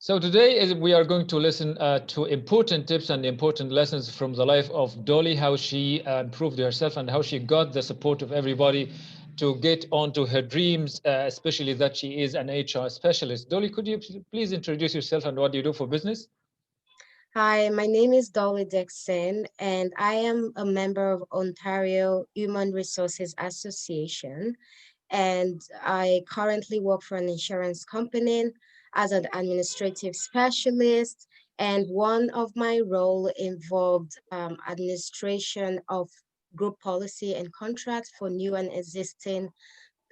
So today we are going to listen to important tips and important lessons from the life of Dolly, how she improved herself and how she got the support of everybody to get onto her dreams, especially that she is an HR specialist. Dolly, could you please introduce yourself and what do you do for business? Hi, my name is Dolly Dixon, and I am a member of Ontario Human Resources Association. And I currently work for an insurance company as an administrative specialist. And one of my role involved administration of group policy and contracts for new and existing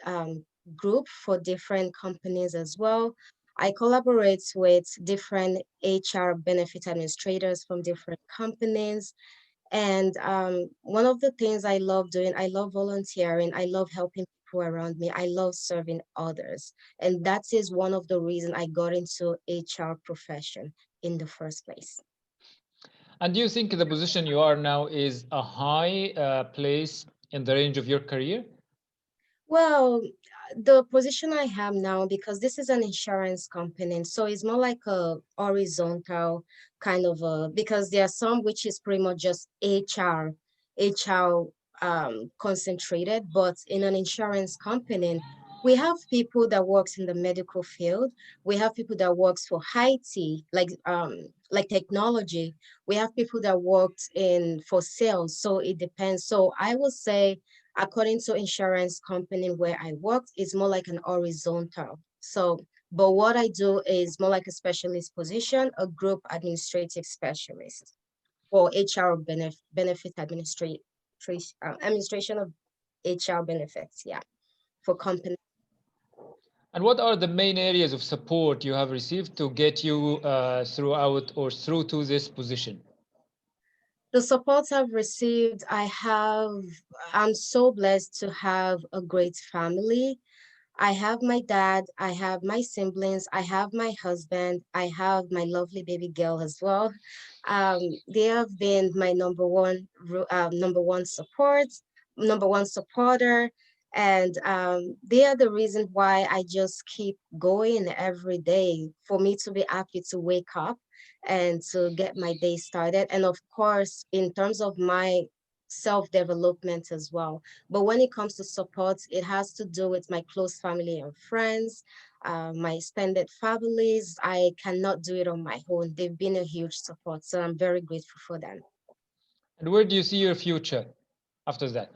um, group for different companies as well. I collaborate with different HR benefit administrators from different companies. And one of the things I love doing, I love volunteering. I love helping people around me. I love serving others. And that is one of the reasons I got into HR profession in the first place. And do you think the position you are now is a high place in the range of your career? Well, the position I have now, because this is an insurance company, so it's more like a horizontal kind of because there are some which is pretty much just HR concentrated, but in an insurance company, we have people that works in the medical field. We have people that works for IT, like technology. We have people that worked in for sales. So it depends. So I would say according to insurance company where I worked, it's more like an horizontal. So, but what I do is more like a specialist position, a group administrative specialist for HR benefit administration of HR benefits. Yeah, for company. And what are the main areas of support you have received to get you throughout or through to this position? The support I've received, I'm so blessed to have a great family. I have my dad, I have my siblings, I have my husband, I have my lovely baby girl as well. They have been my number one support, number one supporter, and they are the reason why I just keep going every day for me to be happy to wake up and to get my day started. And of course, in terms of my self-development as well. But when it comes to support, it has to do with my close family and friends, my extended families. I cannot do it on my own. They've been a huge support, so I'm very grateful for them. And where do you see your future after that?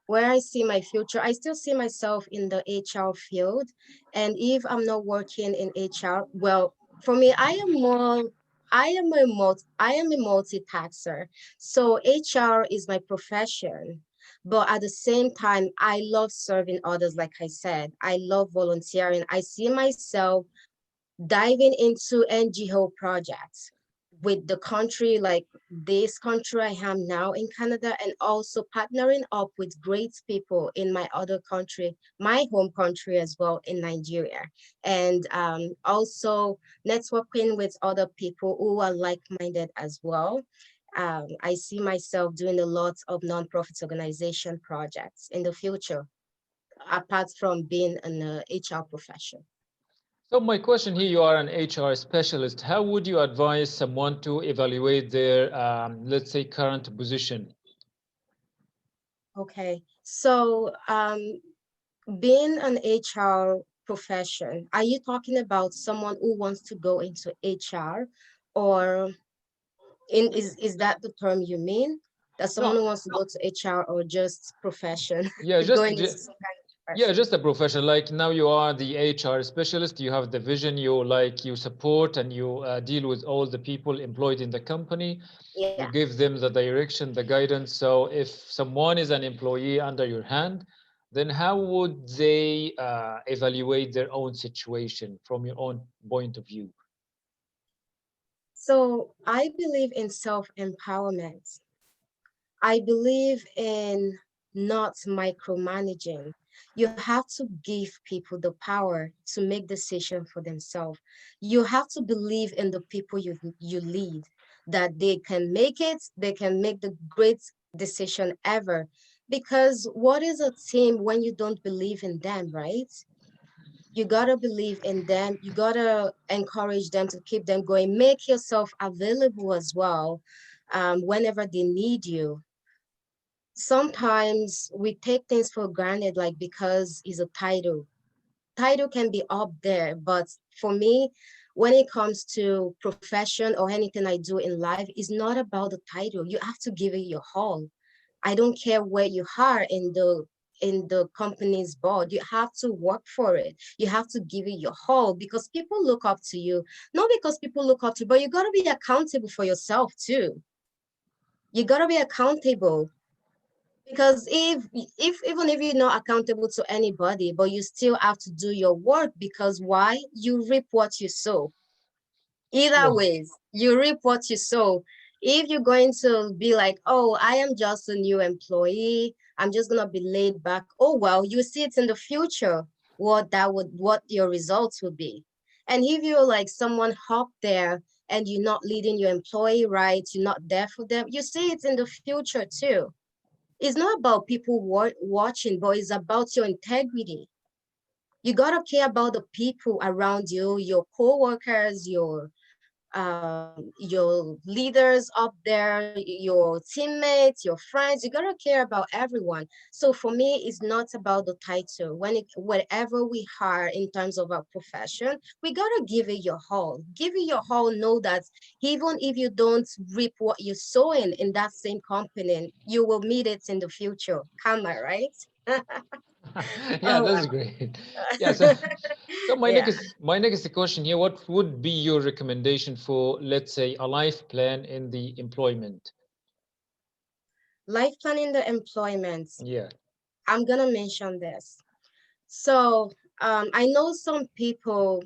Where I see my future, I still see myself in the HR field. And if I'm not working in HR, well, for me, I am a multitasker. So HR is my profession. But at the same time, I love serving others, like I said. I love volunteering. I see myself diving into NGO projects with the country, like this country I am now in Canada, and also partnering up with great people in my other country, my home country as well in Nigeria. And also networking with other people who are like-minded as well. I see myself doing a lot of nonprofit organization projects in the future, apart from being an HR profession. So my question here, you are an HR specialist. How would you advise someone to evaluate their, let's say, current position? Okay, so being an HR profession, are you talking about someone who wants to go into HR, or is that the term you mean? That someone No, who wants to go to HR, or just profession, yeah, going into some kind of yeah, profession? just a profession. Like now you are the HR specialist, you have the vision, you support and you deal with all the people employed in the company. Yeah. You give them the direction, the guidance. So if someone is an employee under your hand, then how would they evaluate their own situation from your own point of view? So I believe in self-empowerment. I believe in not micromanaging. You have to give people the power to make decisions for themselves. You have to believe in the people you lead, that they can make it, they can make the great decision ever. Because what is a team when you don't believe in them, right? You gotta believe in them. You gotta encourage them to keep them going. Make yourself available as well, whenever they need you. Sometimes we take things for granted, like because it's a title. Title can be up there, but for me, when it comes to profession or anything I do in life, it's not about the title. You have to give it your all. I don't care where you are in the company's board. You have to work for it. You have to give it your all because people look up to you. Not because people look up to you, but you gotta be accountable for yourself too. You gotta be accountable because if even if you're not accountable to anybody, but you still have to do your work because why? You reap what you sow. Either Yeah. ways, you reap what you sow. If you're going to be like, oh, I am just a new employee, I'm just gonna be laid back. Oh well, you see it in the future what your results would be. And if you're like someone up there and you're not leading your employee right, you're not there for them, you see it in the future too. It's not about people watching, but it's about your integrity. You gotta care about the people around you, your co-workers, your leaders up there, your teammates, your friends. You gotta care about everyone. So for me, it's not about the title. Whatever we are in terms of our profession, we gotta give it your all. Give it your all. Know that even if you don't reap what you're sowing in that same company, you will meet it in the future. Karma, right? Yeah, Oh that's well. great. Yeah, so Yeah. my next question here, what would be your recommendation for, let's say, a life plan in the employment? Life planning the employment. Yeah. I'm gonna mention this. So I know some people,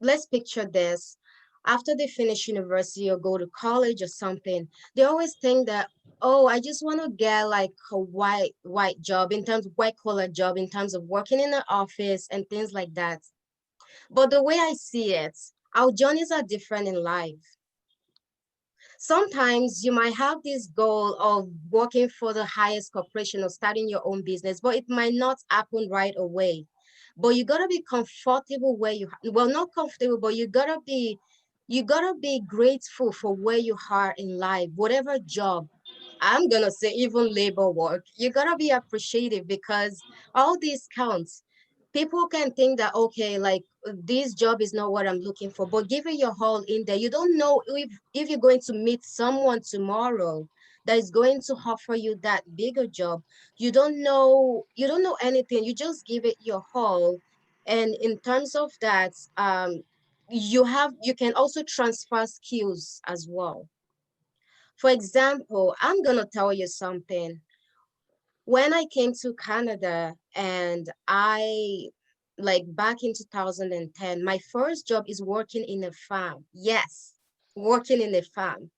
let's picture this. After they finish university or go to college or something, they always think that, oh, I just want to get like a white job in terms of white collar job in terms of working in an office and things like that. But the way I see it, our journeys are different in life. Sometimes you might have this goal of working for the highest corporation or starting your own business, but it might not happen right away. But you gotta be comfortable where well, not comfortable, but you gotta be grateful for where you are in life, whatever job. I'm gonna say even labor work. You gotta be appreciative because all these counts. People can think that okay, like this job is not what I'm looking for, but give it your all in there. You don't know if you're going to meet someone tomorrow that is going to offer you that bigger job. You don't know anything. You just give it your all. And in terms of that, you can also transfer skills as well. For example, I'm gonna tell you something. When I came to Canada and I like back in 2010, my first job is working in a farm. Yes, working in a farm.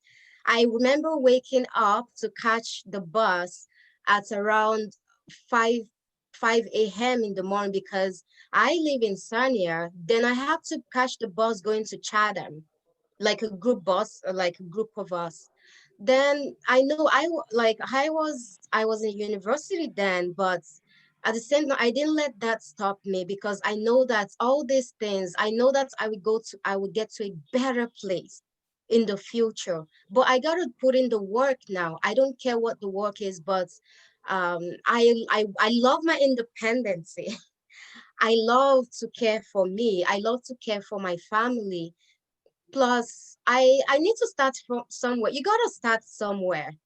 I remember waking up to catch the bus at around 5 5 a.m. in the morning because I live in Sarnia. Then I have to catch the bus going to Chatham, like a group bus, like a group of us. Then I know I was in university then, but at the same time I didn't let that stop me because I know that all these things, I know that I would get to a better place in the future. But I gotta put in the work now. I don't care what the work is, but I love my independency. I love to care for me. I love to care for my family. Plus, I need to start from somewhere. You gotta start somewhere.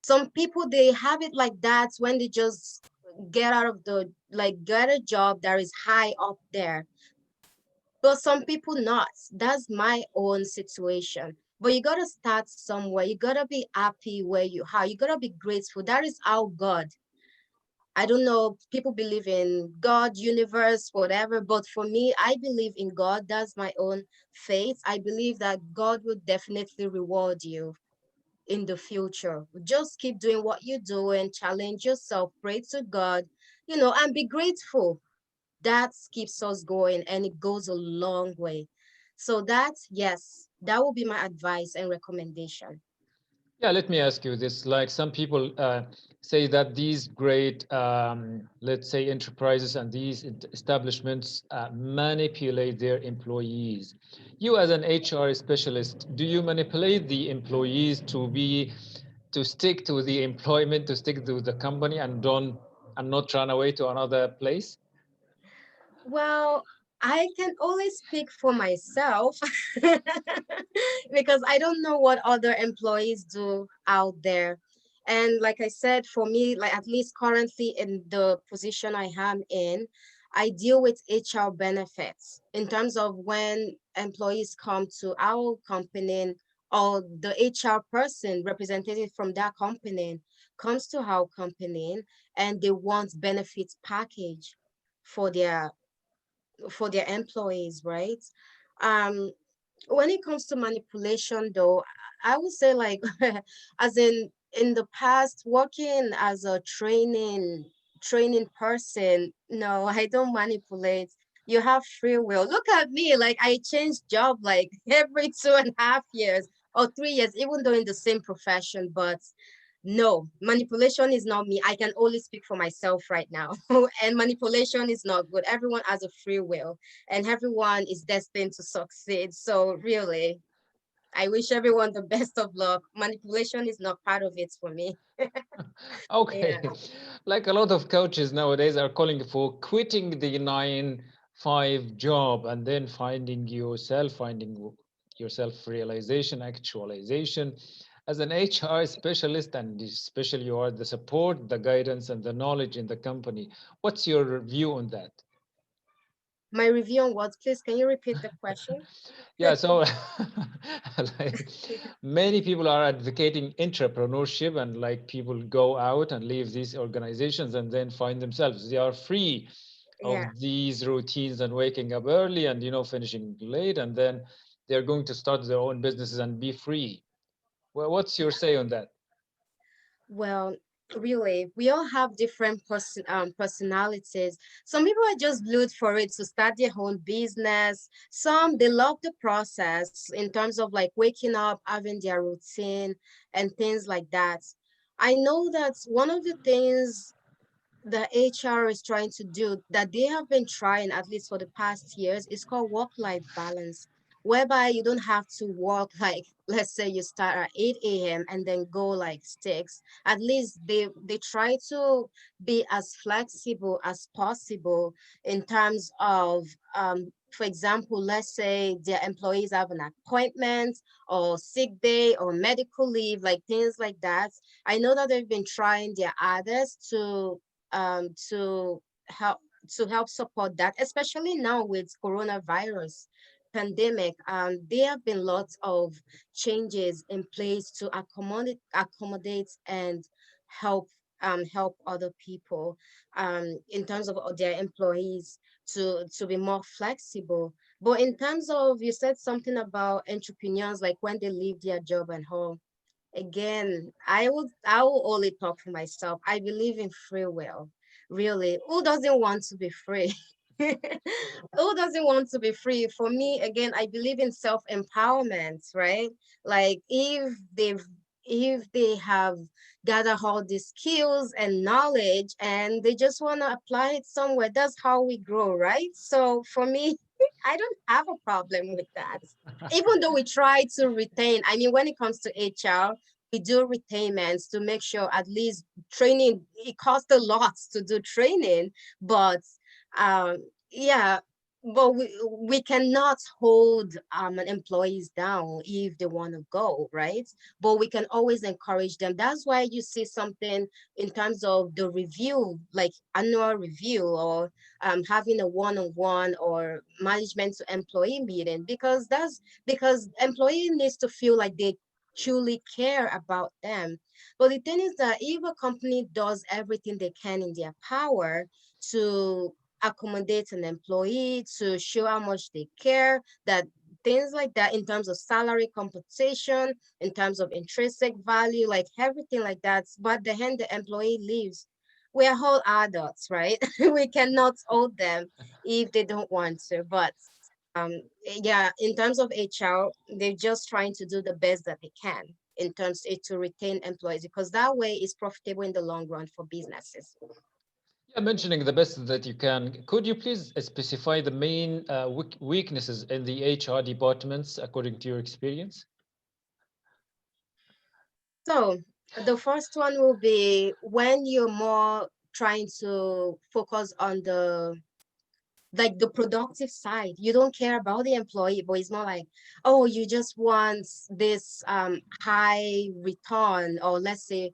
Some people they have it like that when they just get out of the like get a job that is high up there. But some people not. That's my own situation. But you gotta start somewhere. You gotta be happy where you are. You gotta be grateful. That is our God. I don't know, people believe in God, universe, whatever, but for me, I believe in God. That's my own faith. I believe that God will definitely reward you in the future. Just keep doing what you're doing, challenge yourself, pray to God, and be grateful. That keeps us going and it goes a long way. So that, yes, that will be my advice and recommendation. Yeah, let me ask you this. Like some people say that these great, let's say, enterprises and these establishments manipulate their employees. You, as an HR specialist, do you manipulate the employees to stick to the employment, to stick to the company, and not run away to another place? Well, I can only speak for myself because I don't know what other employees do out there. And like I said, for me, like at least currently in the position I am in, I deal with HR benefits in terms of when employees come to our company or the HR person representative from that company comes to our company and they want benefits package for their employees, right? Um, when it comes to manipulation, though, I would say like, as in the past, working as a training person, no, I don't manipulate. You have free will. Look at me, like I change job like every 2.5 years or 3 years, even though in the same profession, but no, manipulation is not me. I can only speak for myself right now. And manipulation is not good. Everyone has a free will and everyone is destined to succeed. So, really, I wish everyone the best of luck. Manipulation is not part of it for me. Okay. Yeah. Like a lot of coaches nowadays are calling for quitting the 9 5 job and then finding yourself realization, actualization. As an HR specialist, and especially you are the support, the guidance, and the knowledge in the company. What's your view on that? My review on what, please, can you repeat the question? Yeah, so like many people are advocating entrepreneurship, and like people go out and leave these organizations and then find themselves they are free Yeah. of these routines and waking up early and finishing late, and then they're going to start their own businesses and be free. Well, what's your say on that? Well, really, we all have different personalities. Some people are just glued for it to start their own business. Some they love the process in terms of like waking up, having their routine, and things like that. I know that one of the things the HR is trying to do that they have been trying at least for the past years is called work-life balance, whereby you don't have to work like let's say you start at 8 a.m. and then go like 6. At least they try to be as flexible as possible in terms of for example, let's say their employees have an appointment or sick day or medical leave, like things like that. I know that they've been trying their hardest to help support that, especially now with coronavirus pandemic. There have been lots of changes in place to accommodate and help help other people in terms of their employees to be more flexible. But in terms of, you said something about entrepreneurs, like when they leave their job and home. Again, I will only talk for myself. I believe in free will. Really, who doesn't want to be free? Who doesn't want to be free? For me, again, I believe in self-empowerment, right? Like if they have gathered all these skills and knowledge and they just want to apply it somewhere, that's how we grow, right? So for me, I don't have a problem with that. Even though we try to retain, I mean, when it comes to HR, we do retainments to make sure at least training, it costs a lot to do training, but um, yeah, but we cannot hold an employees down if they want to go, right? But we can always encourage them. That's why you see something in terms of the review, like annual review or having a one-on-one or management to employee meeting, because that's because employee needs to feel like they truly care about them. But the thing is that if a company does everything they can in their power to accommodate an employee, to show how much they care, that things like that in terms of salary compensation, in terms of intrinsic value, like everything like that. But the end the employee leaves, we are all adults, right? We cannot hold them if they don't want to. But um, yeah, in terms of HR, they're just trying to do the best that they can. in terms to retain employees, because that way is profitable in the long run for businesses. Yeah, mentioning the best that you can, could you please specify the main weaknesses in the HR departments according to your experience? So the first one will be when you're more trying to focus on the like the productive side. You don't care about the employee, but it's more like, oh, you just want this high return. Or let's say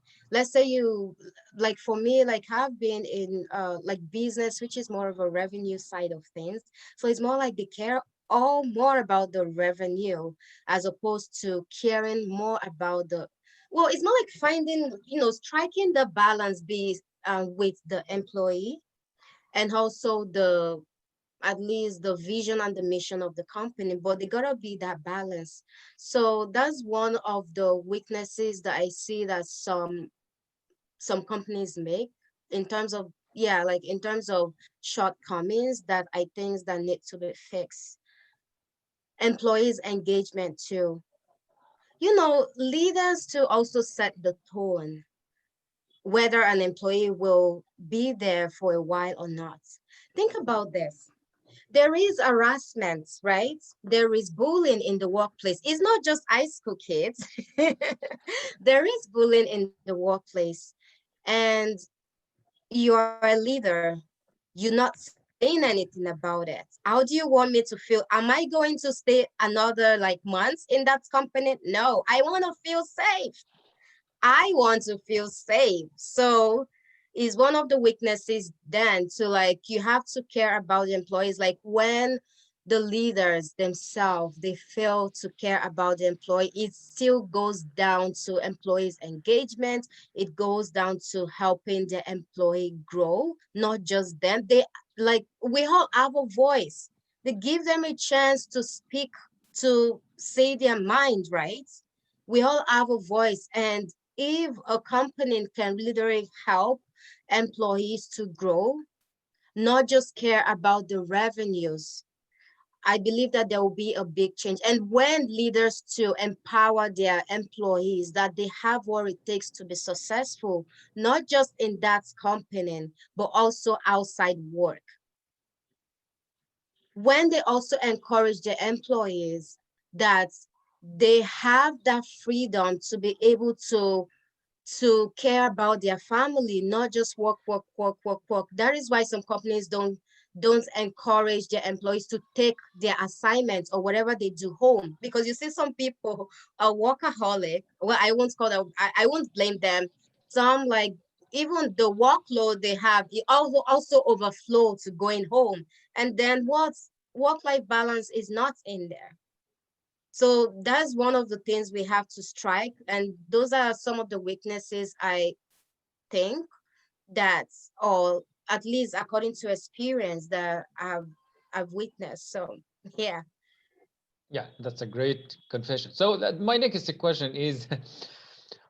you, like for me, like I've been in like business, which is more of a revenue side of things. So it's more like they care all more about the revenue as opposed to caring more about the, well, it's more like finding, striking the balance be with the employee, and also the, at least the vision and the mission of the company, but they gotta be that balance. So that's one of the weaknesses that I see that some companies make in terms of, yeah, like in terms of shortcomings that I think that need to be fixed. Employees engagement too. Leaders to also set the tone whether an employee will be there for a while or not. Think about this. There is harassment, right? There is bullying in the workplace. It's not just high school kids. There is bullying in the workplace. And you're a leader. You're not saying anything about it. How do you want me to feel? Am I going to stay another like months in that company? No, I want to feel safe. I want to feel safe. So is one of the weaknesses then to like you have to care about the employees. Like when the leaders themselves they fail to care about the employee, it still goes down to employees engagement. It goes down to helping the employee grow, not just them. They, like, we all have a voice. They give them a chance to speak, to say their mind, right? We all have a voice, and if a company can literally help employees to grow, not just care about the revenues, I believe that there will be a big change. And when leaders to empower their employees that they have what it takes to be successful, not just in that company, but also outside work. When they also encourage their employees that they have that freedom to be able to care about their family, not just work, work, work, work, work. That is why some companies don't encourage their employees to take their assignments or whatever they do home. Because you see some people are workaholic. Well, I won't call them, I won't blame them. Some like even the workload they have, it also overflow to going home. And then what work-life balance is not in there. So that's one of the things we have to strike. And those are some of the weaknesses I think that, or at least according to experience that I've witnessed. So yeah. Yeah, that's a great confession. So my next question is,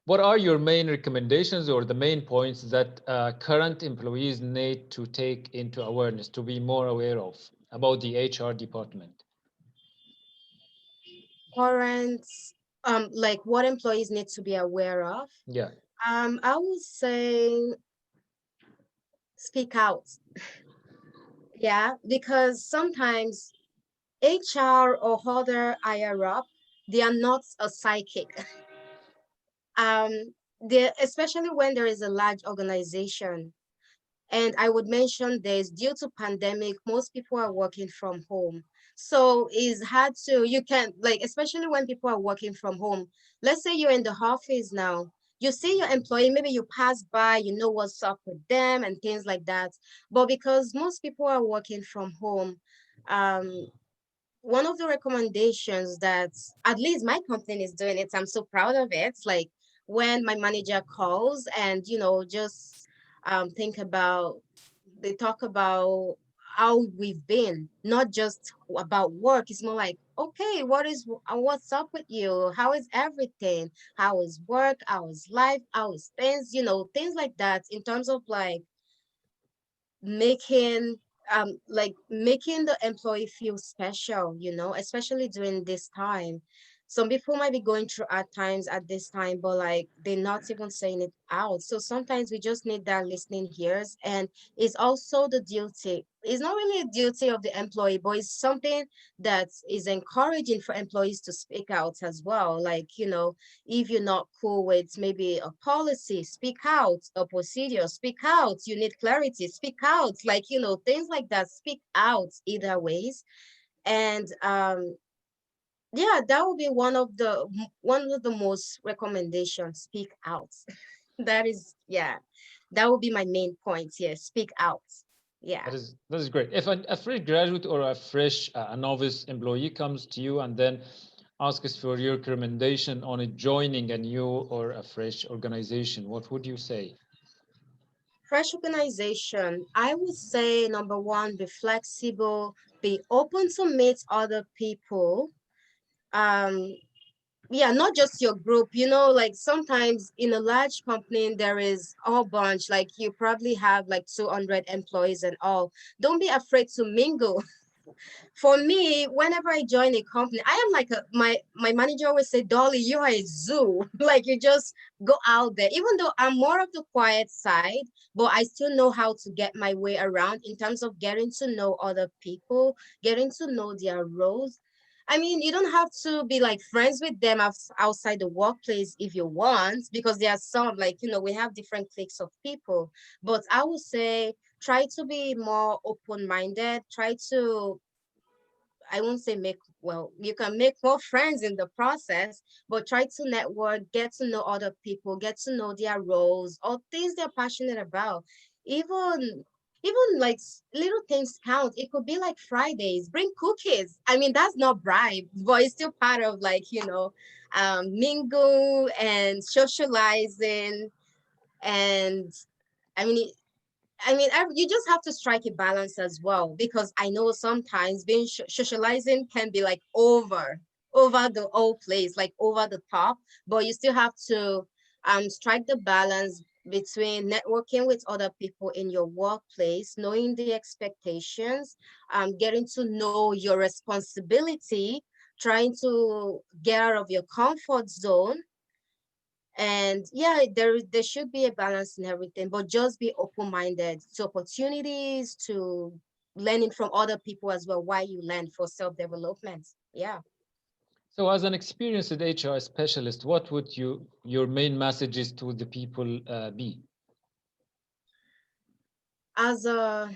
what are your main recommendations or the main points that current employees need to take into awareness to be more aware of about the HR department? Current, like what employees need to be aware of. Yeah. I would say speak out. Yeah, because sometimes HR or other higher up, they are not a psychic. um there, especially when there is a large organization. And I would mention this, due to pandemic, most people are working from home. So it's hard to, you can like, especially when people are working from home. Let's say you're in the office now, you see your employee, maybe you pass by, you know what's up with them and things like that. But because most people are working from home, um, one of the recommendations that at least my company is doing it, I'm so proud of it. Like when my manager calls and just think about, they talk about how we've been, not just about work. It's more like, okay, what's up with you? How is everything? How is work? How is life? How is things? Things like that, in terms of making making the employee feel special, especially during this time. Some people might be going through hard times at this time, but like they're not even saying it out. So sometimes we just need that listening ears. And it's also the duty. It's not really a duty of the employee, but it's something that is encouraging for employees to speak out as well. Like, if you're not cool with maybe a policy, speak out, a procedure, speak out, you need clarity, speak out, like, things like that, speak out either ways. And yeah, that would be one of the most recommendations. Speak out. That is, yeah, that would be my main point here. Speak out. Yeah. That is great. If a fresh graduate or a fresh a novice employee comes to you and then asks for your recommendation on joining a new or a fresh organization, what would you say? Fresh organization, I would say number one, be flexible, be open to meet other people. Um, yeah, not just your group, like sometimes in a large company there is a whole bunch, like you probably have like 200 employees and all. Don't be afraid to mingle. For me, whenever I join a company, I am like my manager always say, Dolly, you are a zoo. Like you just go out there. Even though I'm more of the quiet side, but I still know how to get my way around in terms of getting to know other people, getting to know their roles. I mean, you don't have to be like friends with them outside the workplace if you want, because there are some, like, we have different cliques of people. But I would say try to be more open-minded, try to, I won't say make, well, you can make more friends in the process, but try to network, get to know other people, get to know their roles or things they're passionate about. Even even like little things count. It could be like Fridays, bring cookies. I mean, that's not bribe, but it's still part of like, mingle and socializing. And I mean, you just have to strike a balance as well, because I know sometimes being socializing can be like over the whole place, like over the top. But you still have to strike the balance between networking with other people in your workplace, knowing the expectations, getting to know your responsibility, trying to get out of your comfort zone. And yeah, there should be a balance in everything, but just be open-minded to opportunities, to learning from other people as well, why you learn for self-development. Yeah. So, as an experienced HR specialist, what would your main messages to the people be? as a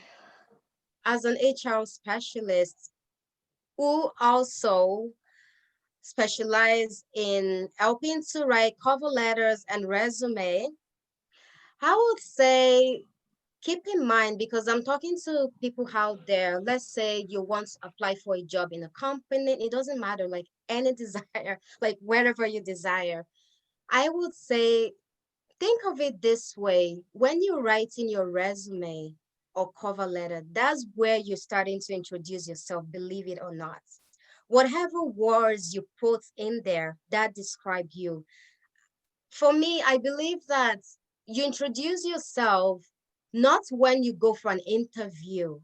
as an HR specialist who also specialize in helping to write cover letters and resume, I would say keep in mind, because I'm talking to people out there. Let's say you want to apply for a job in a company, it doesn't matter, like any desire, like wherever you desire. I would say think of it this way: when you're writing your resume or cover letter, that's where you're starting to introduce yourself, believe it or not. Whatever words you put in there that describe you. For me, I believe that you introduce yourself not when you go for an interview.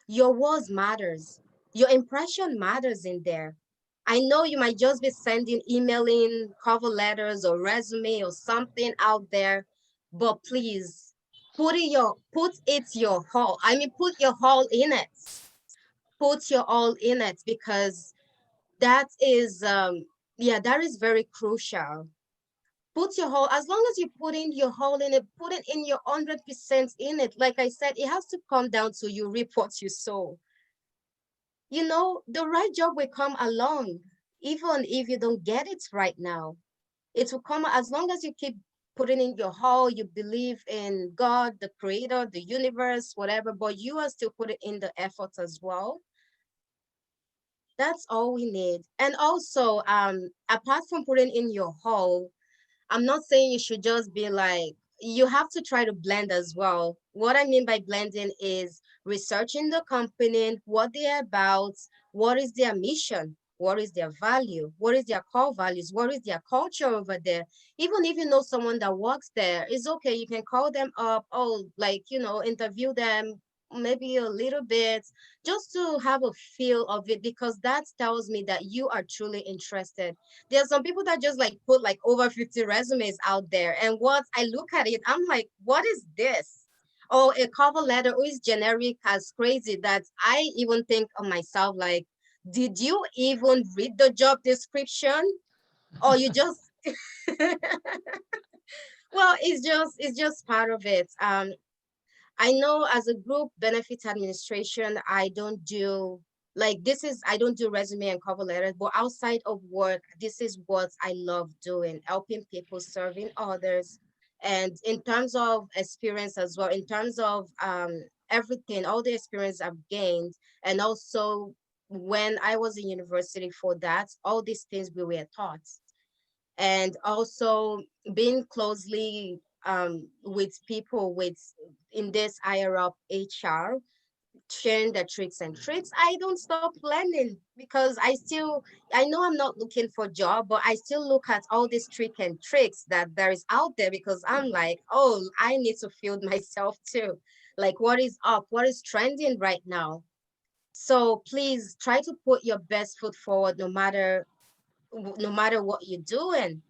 Your words matters. Your impression matters in there. I know you might just be sending, emailing cover letters or resume or something out there, but please put it your whole. I mean, put your whole in it. Put your all in it, because that is yeah, that is very crucial. Put your whole, as long as you put in your whole in it, put it in your 100% in it. Like I said, it has to come down to you reap what you sow. The right job will come along, even if you don't get it right now. It will come as long as you keep putting in your whole, you believe in God, the creator, the universe, whatever, but you are still putting in the effort as well. That's all we need. And also, apart from putting in your whole, I'm not saying you should just be like, you have to try to blend as well. What I mean by blending is researching the company, what they're about, what is their mission, what is their value, what is their core values, what is their culture over there. Even if you know someone that works there, it's okay. You can call them up, oh, like, interview them maybe a little bit, just to have a feel of it, because that tells me that you are truly interested. There are some people that just like put like over 50 resumes out there, and once I look at it, I'm like, what is this? Or a cover letter who is generic as crazy, that I even think of myself like, did you even read the job description, or you just well, it's just part of it. I know as a group benefits administration, I don't do like this is I don't do resume and cover letters, but outside of work, this is what I love doing, helping people, serving others. And in terms of experience as well, in terms of everything, all the experience I've gained, and also when I was in university for that, all these things we were taught, and also being closely with people with in this higher up HR, sharing the tricks. I don't stop learning, because I know I'm not looking for job, but I still look at all these tricks that there is out there, because I'm like, oh, I need to field myself too. Like, what is up? What is trending right now? So please try to put your best foot forward, no matter what you're doing,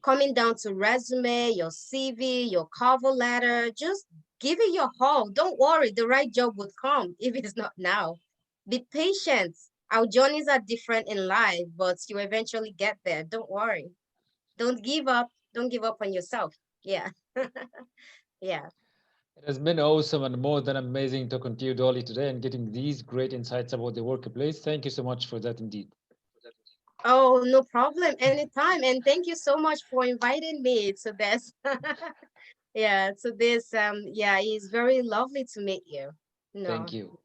coming down to resume, your CV, your cover letter. Just give it your all. Don't worry, the right job would come if it's not now. Be patient. Our journeys are different in life, but you eventually get there. Don't worry. Don't give up. Don't give up on yourself. Yeah. Yeah. It has been awesome and more than amazing talking to you, Dolly, today and getting these great insights about the workplace. Thank you so much for that indeed. Oh, no problem. Anytime. And thank you so much for inviting me to this. Yeah, to this. Yeah, it's very lovely to meet you. Thank No. you.